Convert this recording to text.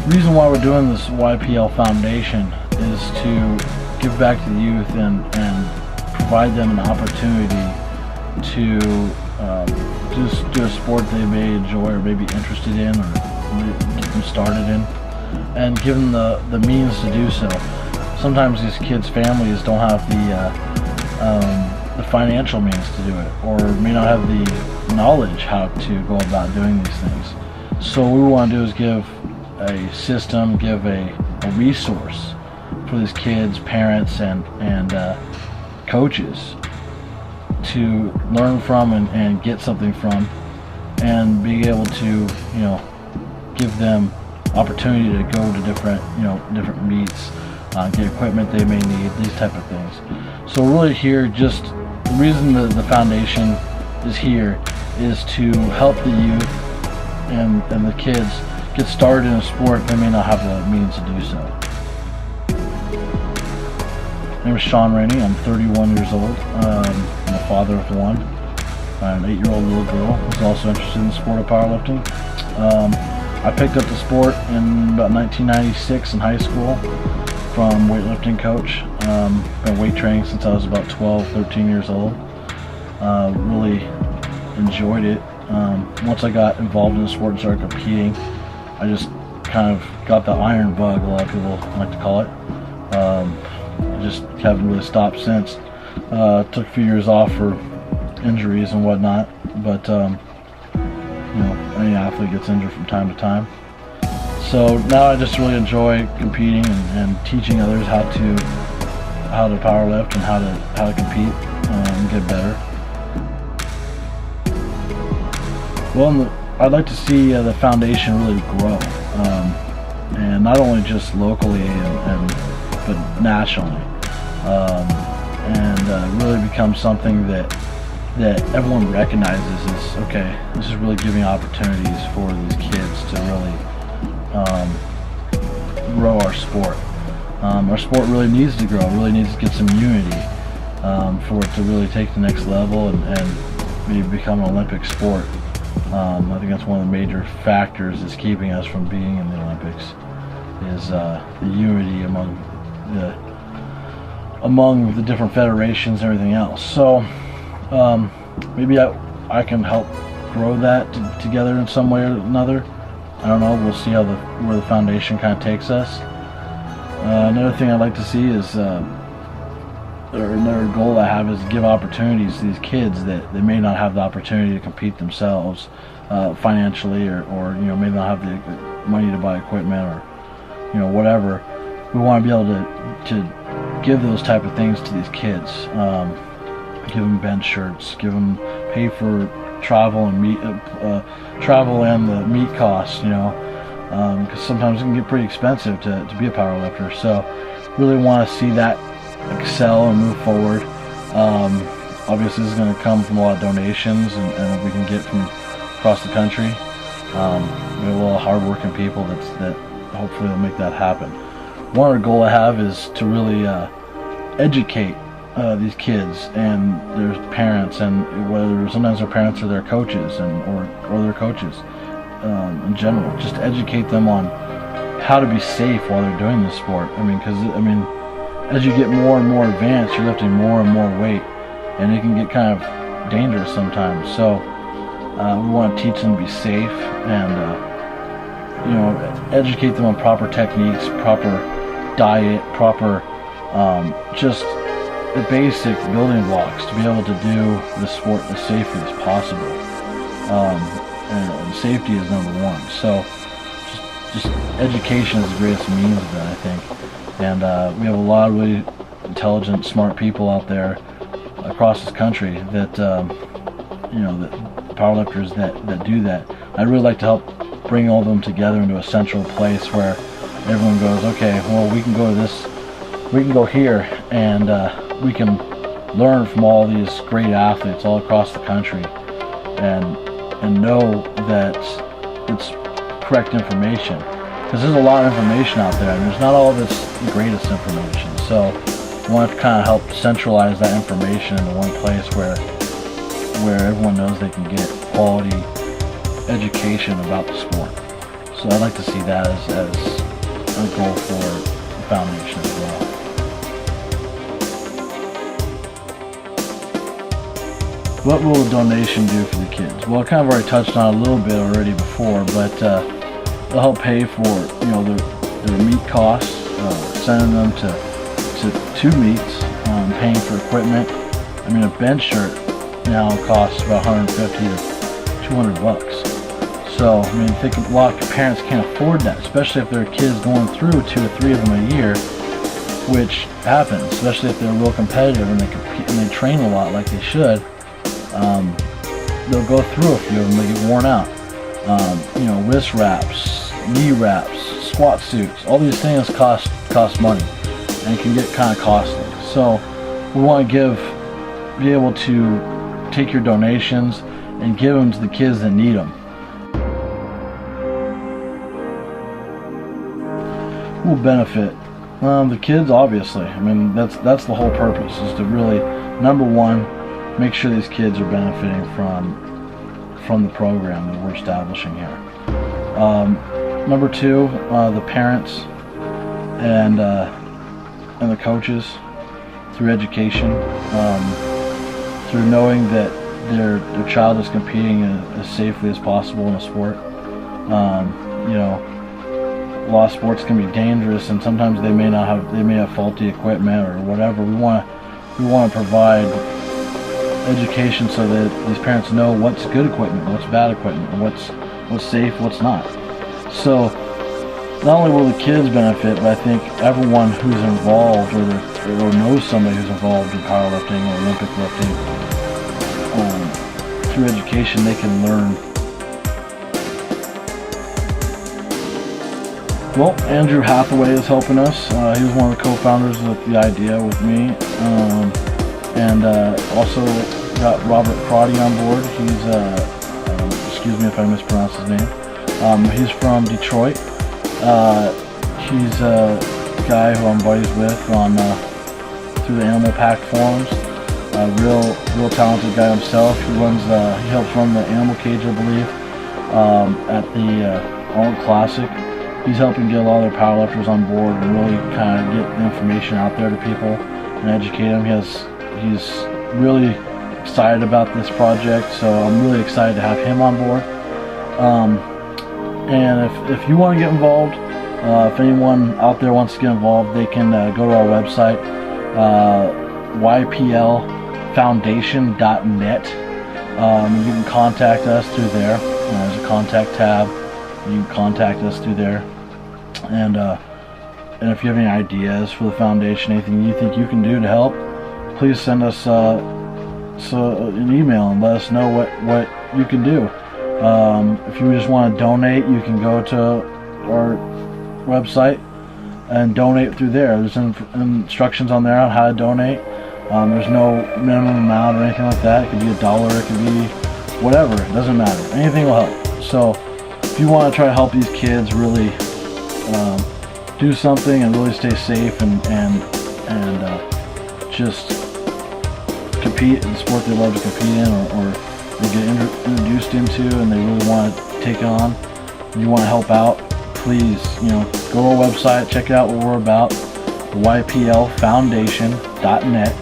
reason why we're doing this YPL Foundation is to give back to the youth and provide them an opportunity to just do a sport they may enjoy or may be interested in, or get them started in, and give them the means to do so. Sometimes these kids' families don't have the financial means to do it, or may not have the knowledge how to go about doing these things. So what we want to do is give a system, give a resource for these kids, parents, and coaches to learn from and get something from, and be able to, give them opportunity to go to different meets, get equipment they may need, these type of things. So we're really here, just the reason the foundation is here is to help the youth and the kids get started in a sport they may not have the means to do so. My name is Sean Rainey. I'm 31 years old. I'm a father of one, an 8-year-old little girl who's also interested in the sport of powerlifting. I picked up the sport in about 1996 in high school from weightlifting coach. Been weight training since I was about 12, 13 years old. Really enjoyed it. Once I got involved in the sport and started competing, I just kind of got the iron bug, a lot of people like to call it. I just haven't really stopped since. Took a few years off for injuries and whatnot, but any athlete gets injured from time to time. So now I just really enjoy competing and teaching others how to powerlift and how to compete and get better. Well, I'd like to see the foundation really grow, and not only just locally but nationally, and really become something that everyone recognizes as, okay, this is really giving opportunities for these kids to really grow our sport. Our sport really needs to grow, really needs to get some unity for it to really take the next level and maybe become an Olympic sport. I think that's one of the major factors that's keeping us from being in the Olympics, is the unity among the different federations and everything else. So maybe I can help grow that together in some way or another. I don't know. We'll see where the foundation kind of takes us. Another thing I'd like to see is, or another goal I have, is to give opportunities to these kids that they may not have the opportunity to compete themselves financially, or may not have the money to buy equipment, or whatever. We want to be able to give those type of things to these kids. Give them bench shirts, pay for travel and the meet costs, because sometimes it can get pretty expensive to be a powerlifter. So really want to see that excel and move forward. Obviously this is going to come from a lot of donations and we can get from across the country. We have a lot of hard-working people that hopefully will make that happen. One other goal I have is to really educate these kids and their parents, and whether sometimes their parents are their coaches or their coaches in general, just to educate them on how to be safe while they're doing this sport. Because as you get more and more advanced, you're lifting more and more weight, and it can get kind of dangerous sometimes. So we want to teach them to be safe and educate them on proper techniques, proper diet, proper just the basic building blocks to be able to do the sport as safely as possible. And safety is number one. So just education is the greatest means of that, I think. And we have a lot of really intelligent, smart people out there across this country that that powerlifters that do that. I'd really like to help bring all of them together into a central place where everyone goes, okay, well, we can go here, and we can learn from all these great athletes all across the country, and know that it's correct information, because there's a lot of information out there, and there's not all this greatest information. So I want to kind of help centralize that information into one place where everyone knows they can get quality education about the sport. So I'd like to see that as a goal for the foundation as well. What will the donation do for the kids? Well, I kind of already touched on it a little bit already before, but it'll help pay for, you know, their meet costs, sending them to two meets, paying for equipment. I mean, a bench shirt now costs about 150 to 200 bucks. So, I mean, I think a lot of parents can't afford that, especially if their kids going through 2 or 3 of them a year, which happens, especially if they're real competitive and they compete and they train a lot like they should. They'll go through a few of them, they get worn out. You know, wrist wraps, knee wraps, squat suits, all these things cost money and can get kind of costly. So we want to be able to take your donations and give them to the kids that need them. Who will benefit? The kids, obviously. I mean, that's the whole purpose, is to really, number one, make sure these kids are benefiting from the program that we're establishing here. Number two, the parents and the coaches, through education, through knowing that their child is competing as safely as possible in a sport. You know, a lot of sports can be dangerous, and sometimes they may have faulty equipment or whatever. We want to provide education so that these parents know what's good equipment, what's bad equipment, and what's safe, what's not. So not only will the kids benefit, but I think everyone who's involved or knows somebody who's involved in powerlifting or Olympic lifting, through education they can learn. Well, Andrew Hathaway is helping us. He was one of the co-founders of the idea with me. And also got Robert Crotty on board. He's, excuse me if I mispronounce his name. He's from Detroit. He's a guy who I'm buddies with through the Animal Pack forums. Real talented guy himself. He helps run the Animal Cage, I believe, at the Arnold Classic. He's helping get a lot of their powerlifters on board and really kind of get the information out there to people and educate them. He's really excited about this project, so I'm really excited to have him on board. And if you want to get involved, if anyone out there wants to get involved, they can go to our website, YPLFoundation.net. You can contact us through there. There's a contact tab. You can contact us through there. And if you have any ideas for the foundation, anything you think you can do to help, please send us an email and let us know what you can do. If you just want to donate, you can go to our website and donate through there. There's instructions on there on how to donate. There's no minimum amount or anything like that. It could be $1, it could be whatever. It doesn't matter. Anything will help. So if you want to try to help these kids really do something and really stay safe and just compete in the sport they love to compete in, or they get introduced into and they really want to take it on, and you want to help out, please, go to our website, check out what we're about, YPLFoundation.net.